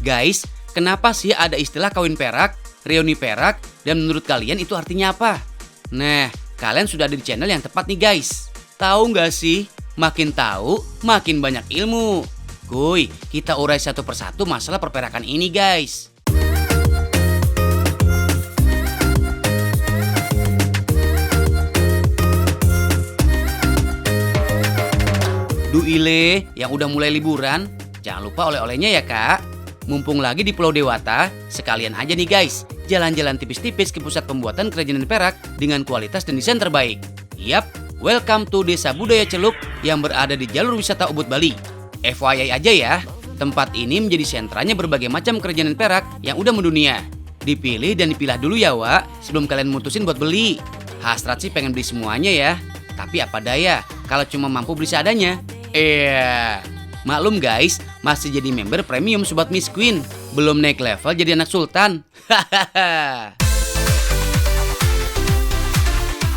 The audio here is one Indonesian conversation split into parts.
Guys, kenapa sih ada istilah kawin perak, reuni perak, dan menurut kalian itu artinya apa? Nah, kalian sudah ada di channel yang tepat nih guys. Tahu nggak sih? Makin tahu, makin banyak ilmu. Kuy, kita urai satu persatu masalah perperakan ini guys. Duile yang udah mulai liburan, jangan lupa oleh-olehnya ya kak. Mumpung lagi di Pulau Dewata, sekalian aja nih guys, jalan-jalan tipis-tipis ke pusat pembuatan kerajinan perak dengan kualitas dan desain terbaik. Yap, welcome to Desa Budaya Celuk yang berada di jalur wisata Ubud Bali. FYI aja ya, tempat ini menjadi sentranya berbagai macam kerajinan perak yang udah mendunia. Dipilih dan dipilah dulu ya Wak, sebelum kalian mutusin buat beli. Hasrat sih pengen beli semuanya ya, tapi apa daya kalau cuma mampu beli seadanya. Maklum guys, masih jadi member premium Sobat Miss Queen. Belum naik level jadi anak sultan.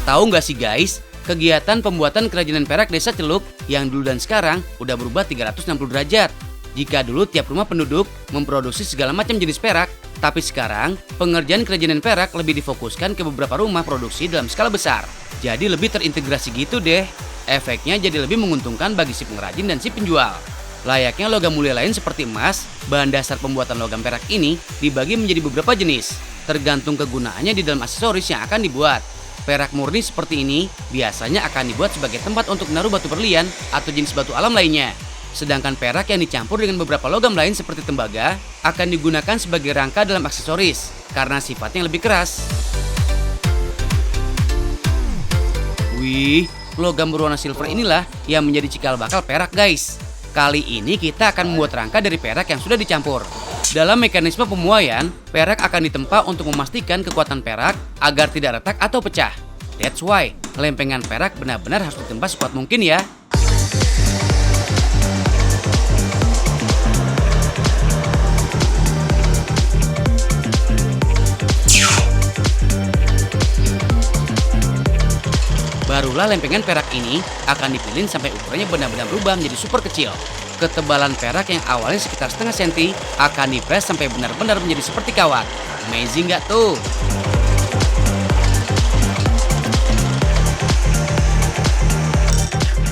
Tahu nggak sih guys, kegiatan pembuatan kerajinan perak Desa Celuk yang dulu dan sekarang udah berubah 360 derajat. Jika dulu tiap rumah penduduk memproduksi segala macam jenis perak, tapi sekarang pengerjaan kerajinan perak lebih difokuskan ke beberapa rumah produksi dalam skala besar. Jadi lebih terintegrasi gitu deh. Efeknya jadi lebih menguntungkan bagi si pengrajin dan si penjual. Layaknya logam mulia lain seperti emas, bahan dasar pembuatan logam perak ini dibagi menjadi beberapa jenis, tergantung kegunaannya di dalam aksesoris yang akan dibuat. Perak murni seperti ini biasanya akan dibuat sebagai tempat untuk menaruh batu berlian atau jenis batu alam lainnya. Sedangkan perak yang dicampur dengan beberapa logam lain seperti tembaga akan digunakan sebagai rangka dalam aksesoris karena sifatnya lebih keras. Wih, logam berwarna silver inilah yang menjadi cikal bakal perak guys. Kali ini kita akan membuat rangka dari perak yang sudah dicampur. Dalam mekanisme pemuaian, perak akan ditempa untuk memastikan kekuatan perak agar tidak retak atau pecah. That's why, lempengan perak benar-benar harus ditempa sekuat mungkin ya. Barulah lempengan perak ini akan dipilih sampai ukurannya benar-benar berubah menjadi super kecil. Ketebalan perak yang awalnya sekitar setengah senti akan dipres sampai benar-benar menjadi seperti kawat. Amazing gak tuh?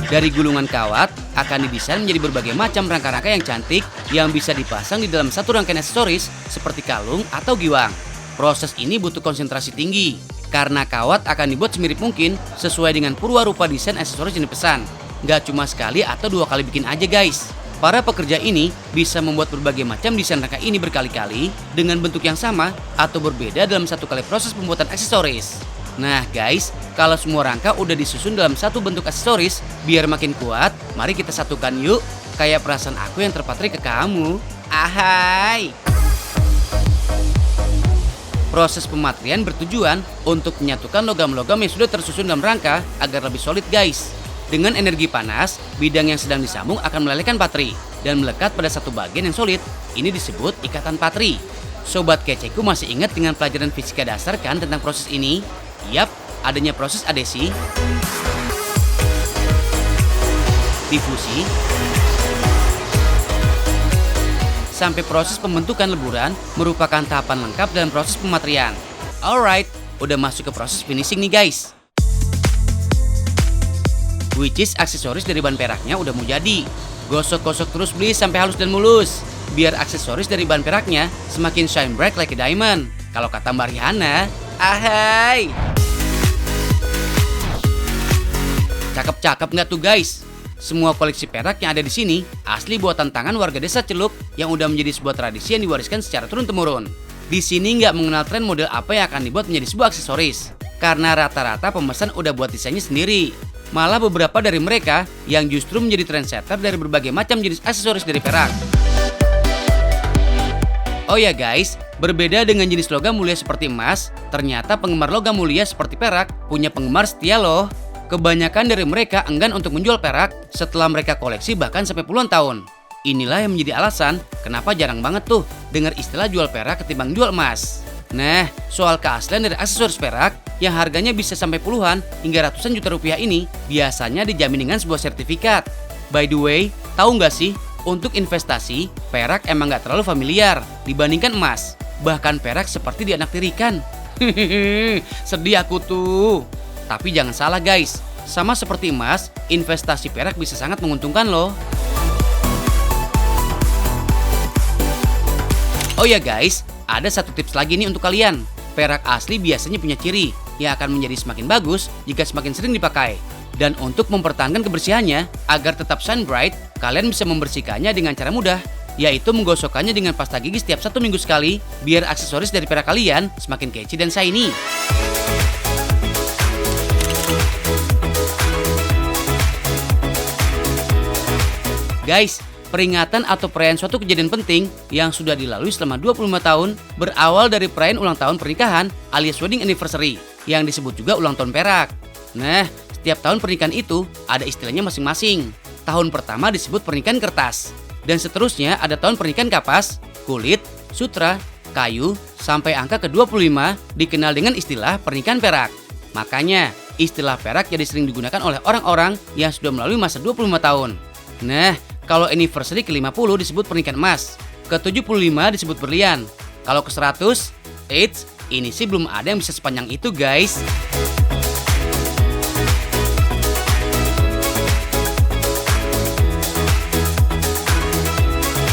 Dari gulungan kawat akan didesain menjadi berbagai macam rangka-rangka yang cantik yang bisa dipasang di dalam satu rangkaian aksesoris seperti kalung atau giwang. Proses ini butuh konsentrasi tinggi, karena kawat akan dibuat semirip mungkin sesuai dengan purwarupa desain aksesoris yang dipesan. Gak cuma sekali atau dua kali bikin aja guys. Para pekerja ini bisa membuat berbagai macam desain rangka ini berkali-kali dengan bentuk yang sama atau berbeda dalam satu kali proses pembuatan aksesoris. Nah guys, kalau semua rangka udah disusun dalam satu bentuk aksesoris, biar makin kuat, mari kita satukan yuk. Kayak perasaan aku yang terpatri ke kamu. Ahai! Proses pematrian bertujuan untuk menyatukan logam-logam yang sudah tersusun dalam rangka agar lebih solid guys. Dengan energi panas, bidang yang sedang disambung akan melelehkan patri dan melekat pada satu bagian yang solid. Ini disebut ikatan patri. Sobat keceku masih ingat dengan pelajaran fisika dasar kan tentang proses ini? Yap, adanya proses adesi, difusi, sampai proses pembentukan leburan merupakan tahapan lengkap dalam proses pematrian. Alright, udah masuk ke proses finishing nih guys. Which is aksesoris dari bahan peraknya udah mau jadi. Gosok-gosok terus please sampai halus dan mulus. Biar aksesoris dari bahan peraknya semakin shine bright like a diamond. Kalau kata Mbak Rihanna, ahai. Cakep-cakep nggak tuh guys? Semua koleksi perak yang ada di sini asli buatan tangan warga Desa Celuk yang udah menjadi sebuah tradisi yang diwariskan secara turun-temurun. Di sini nggak mengenal tren model apa yang akan dibuat menjadi sebuah aksesoris, karena rata-rata pemesan udah buat desainnya sendiri. Malah beberapa dari mereka yang justru menjadi trendsetter dari berbagai macam jenis aksesoris dari perak. Oh ya guys, berbeda dengan jenis logam mulia seperti emas, ternyata penggemar logam mulia seperti perak punya penggemar setia loh. Kebanyakan dari mereka enggan untuk menjual perak setelah mereka koleksi bahkan sampai puluhan tahun. Inilah yang menjadi alasan kenapa jarang banget tuh dengar istilah jual perak ketimbang jual emas. Nah, soal keaslian dari aksesoris perak yang harganya bisa sampai puluhan hingga ratusan juta rupiah ini biasanya dijamin dengan sebuah sertifikat. By the way, tahu nggak sih Untuk investasi, perak emang nggak terlalu familiar dibandingkan emas. Bahkan perak seperti dianaktirikan. Sedih aku tuh. Tapi jangan salah guys, sama seperti emas, investasi perak bisa sangat menguntungkan loh. Oh ya guys, ada satu tips lagi nih untuk kalian. Perak asli biasanya punya ciri yang akan menjadi semakin bagus jika semakin sering dipakai. Dan untuk mempertahankan kebersihannya, agar tetap shine bright, kalian bisa membersihkannya dengan cara mudah, yaitu menggosokkannya dengan pasta gigi setiap 1 minggu sekali, biar aksesoris dari perak kalian semakin catchy dan shiny. Guys, peringatan atau perayaan suatu kejadian penting yang sudah dilalui selama 25 tahun berawal dari perayaan ulang tahun pernikahan alias wedding anniversary yang disebut juga ulang tahun perak. Nah, setiap tahun pernikahan itu ada istilahnya masing-masing. Tahun pertama disebut pernikahan kertas, dan seterusnya ada tahun pernikahan kapas, kulit, sutra, kayu, sampai angka ke-25 dikenal dengan istilah pernikahan perak. Makanya, istilah perak jadi sering digunakan oleh orang-orang yang sudah melalui masa 25 tahun. Nah, kalau anniversary ke-50 disebut pernikahan emas, ke-75 disebut berlian. Kalau ke-100, eits, ini sih belum ada yang bisa sepanjang itu guys.